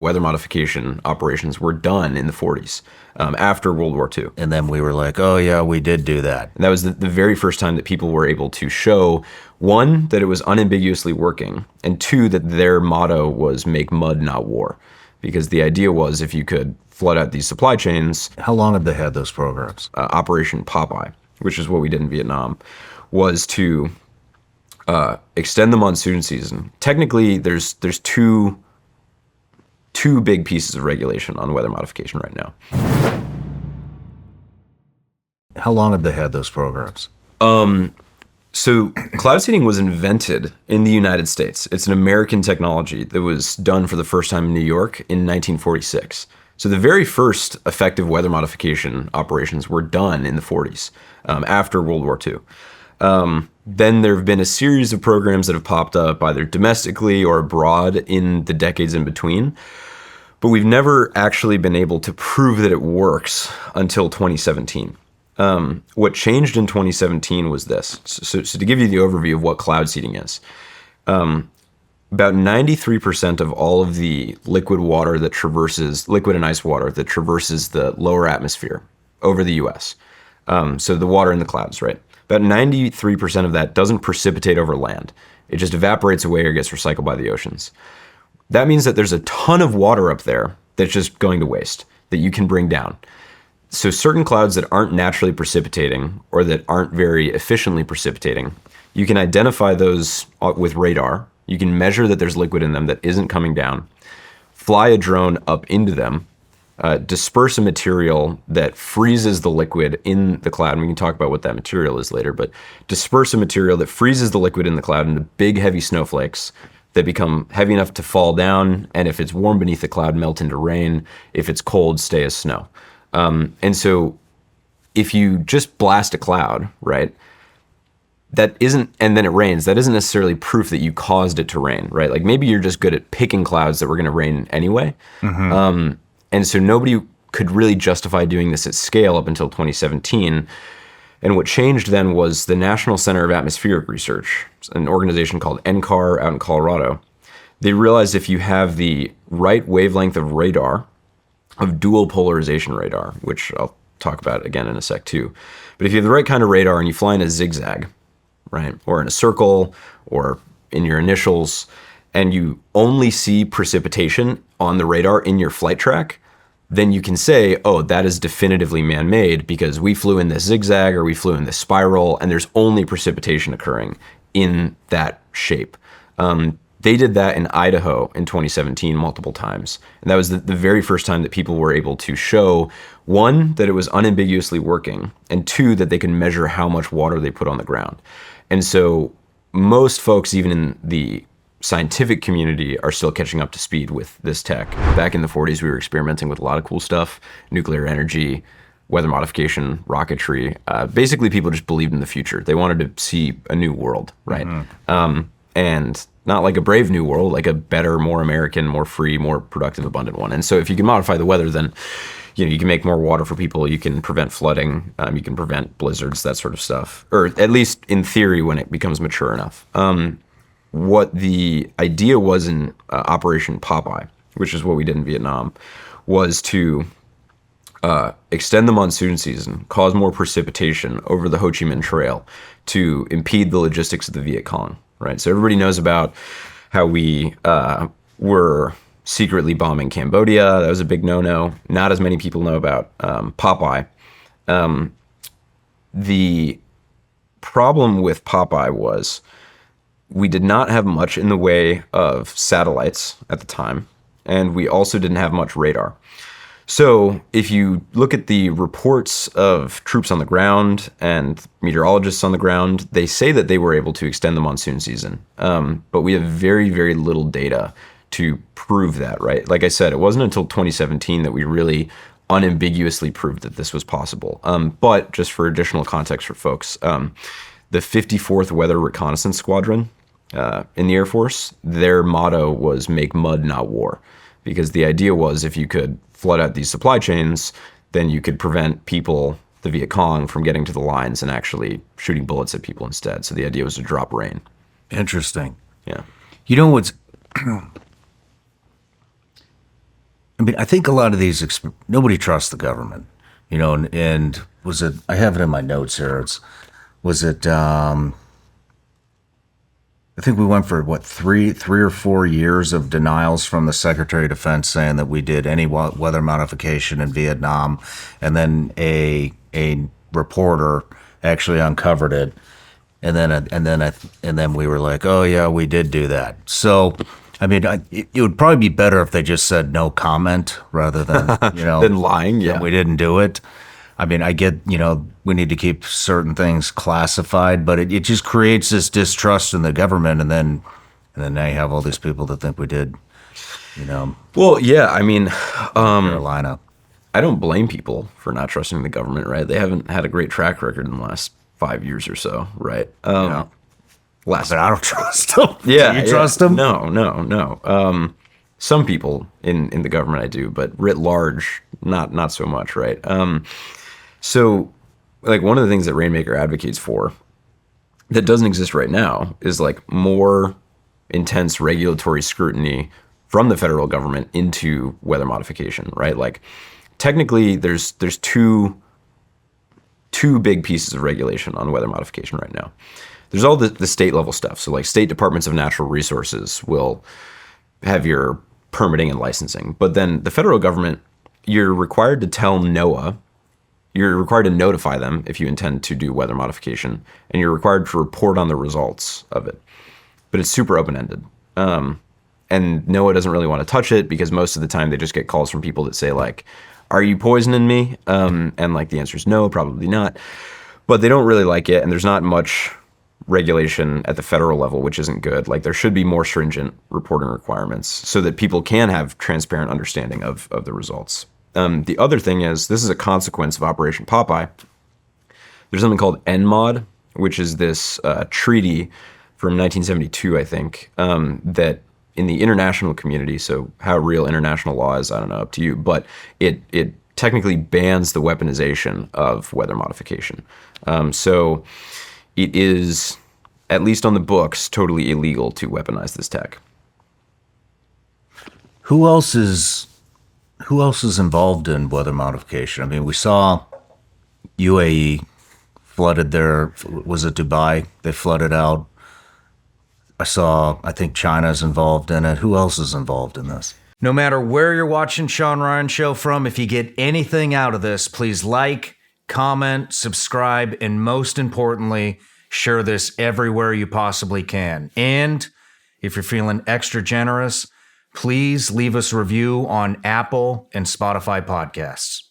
weather modification operations were done in the 40s, after World War II. And then we were like, oh yeah, we did do that. And that was the very first time that people were able to show, one, that it was unambiguously working, and two, that their motto was make mud, not war. Because the idea was if you could flood out these supply chains. How long have they had those programs? Operation Popeye, which is what we did in Vietnam, was to extend the monsoon season. Technically, there's two big pieces of regulation on weather modification right now. How long have they had those programs? So cloud seeding was invented in the United States. It's an American technology that was done for the first time in New York in 1946. So the very first effective weather modification operations were done in the 40s, after World War II. Then there have been a series of programs that have popped up either domestically or abroad in the decades in between. But we've never actually been able to prove that it works until 2017. What changed in 2017 was this. So to give you the overview of what cloud seeding is, about 93% of all of the liquid and ice water that traverses the lower atmosphere over the US, so the water in the clouds, right? About 93% of that doesn't precipitate over land. It just evaporates away or gets recycled by the oceans. That means that there's a ton of water up there that's just going to waste that you can bring down. So certain clouds that aren't naturally precipitating or that aren't very efficiently precipitating, you can identify those with radar. You can measure that there's liquid in them that isn't coming down, fly a drone up into them, disperse a material that freezes the liquid in the cloud. And we can talk about what that material is later, but disperse a material that freezes the liquid in the cloud into big, heavy snowflakes that become heavy enough to fall down. And if it's warm beneath the cloud, melt into rain. If it's cold, stay as snow. And so if you just blast a cloud, right, and then it rains, that isn't necessarily proof that you caused it to rain, right? Like maybe you're just good at picking clouds that were going to rain anyway. Mm-hmm. And so nobody could really justify doing this at scale up until 2017. And what changed then was the National Center of Atmospheric Research, an organization called NCAR out in Colorado. They realized if you have the right wavelength of radar, of dual polarization radar, which I'll talk about again in a sec too. But if you have the right kind of radar and you fly in a zigzag, right, or in a circle, or in your initials, and you only see precipitation on the radar in your flight track, then you can say, oh, that is definitively man-made because we flew in this zigzag or we flew in this spiral, and there's only precipitation occurring in that shape. They did that in Idaho in 2017 multiple times. And that was the very first time that people were able to show, one, that it was unambiguously working, and two, that they could measure how much water they put on the ground. And so most folks, even in the scientific community, are still catching up to speed with this tech. Back in the 40s, we were experimenting with a lot of cool stuff, nuclear energy, weather modification, rocketry. Basically, people just believed in the future. They wanted to see a new world, right? Mm-hmm. And not like a brave new world, like a better, more American, more free, more productive, abundant one. And so if you can modify the weather, then you can make more water for people, you can prevent flooding, you can prevent blizzards, that sort of stuff. Or at least in theory when it becomes mature enough. What the idea was in Operation Popeye, which is what we did in Vietnam, was to extend the monsoon season, cause more precipitation over the Ho Chi Minh Trail to impede the logistics of the Viet Cong. Right, so everybody knows about how we were secretly bombing Cambodia. That was a big no-no. Not as many people know about Popeye. The problem with Popeye was we did not have much in the way of satellites at the time, and we also didn't have much radar. So if you look at the reports of troops on the ground and meteorologists on the ground, they say that they were able to extend the monsoon season. But we have very, very little data to prove that, right? Like I said, it wasn't until 2017 that we really unambiguously proved that this was possible. But just for additional context for folks, the 54th Weather Reconnaissance Squadron in the Air Force, their motto was make mud, not war. Because the idea was if you could flood out these supply chains, then you could prevent people, the Viet Cong, from getting to the lines and actually shooting bullets at people instead. So the idea was to drop rain. Interesting. Yeah. You know what's I mean, I think a lot of these, nobody trusts the government, and was it, I have it in my notes here. Was it, I think we went for what, three or 4 years of denials from the Secretary of Defense saying that we did any weather modification in Vietnam, and then a reporter actually uncovered it, and then we were like, oh yeah, we did do that. So, I mean, it would probably be better if they just said no comment rather than Than lying. Yeah. we didn't do it. I mean, I get, we need to keep certain things classified, but it just creates this distrust in the government, and then now you have all these people that think we did, Well, yeah. I mean, Carolina. I don't blame people for not trusting the government, right? They haven't had a great track record in the last 5 years or so, right? Last, But I don't trust them. yeah, Do you trust them? No. Some people in the government I do, but writ large, not so much, right? So, like, one of the things that Rainmaker advocates for that doesn't exist right now is like more intense regulatory scrutiny from the federal government into weather modification, right? Like, technically, there's two big pieces of regulation on weather modification right now. There's all the state level stuff. So, like, state departments of natural resources will have your permitting and licensing, but then the federal government, you're required to tell NOAA. You're required to notify them if you intend to do weather modification, and you're required to report on the results of it. But it's super open-ended. And NOAA doesn't really want to touch it because most of the time they just get calls from people that say, like, are you poisoning me? And like the answer is no, probably not. But they don't really like it, and there's not much regulation at the federal level, which isn't good. Like, there should be more stringent reporting requirements so that people can have transparent understanding of the results. The other thing is, this is a consequence of Operation Popeye. There's something called NMOD, which is this treaty from 1972, I think, that in the international community, so how real international law is, I don't know, up to you, but it technically bans the weaponization of weather modification. So it is, at least on the books, totally illegal to weaponize this tech. Who else is involved in weather modification? I mean, we saw UAE flooded their, was it Dubai? They flooded out. I think China's involved in it. Who else is involved in this? No matter where you're watching Shawn Ryan Show from, if you get anything out of this, please like, comment, subscribe, and most importantly, share this everywhere you possibly can. And if you're feeling extra generous, please leave us a review on Apple and Spotify podcasts.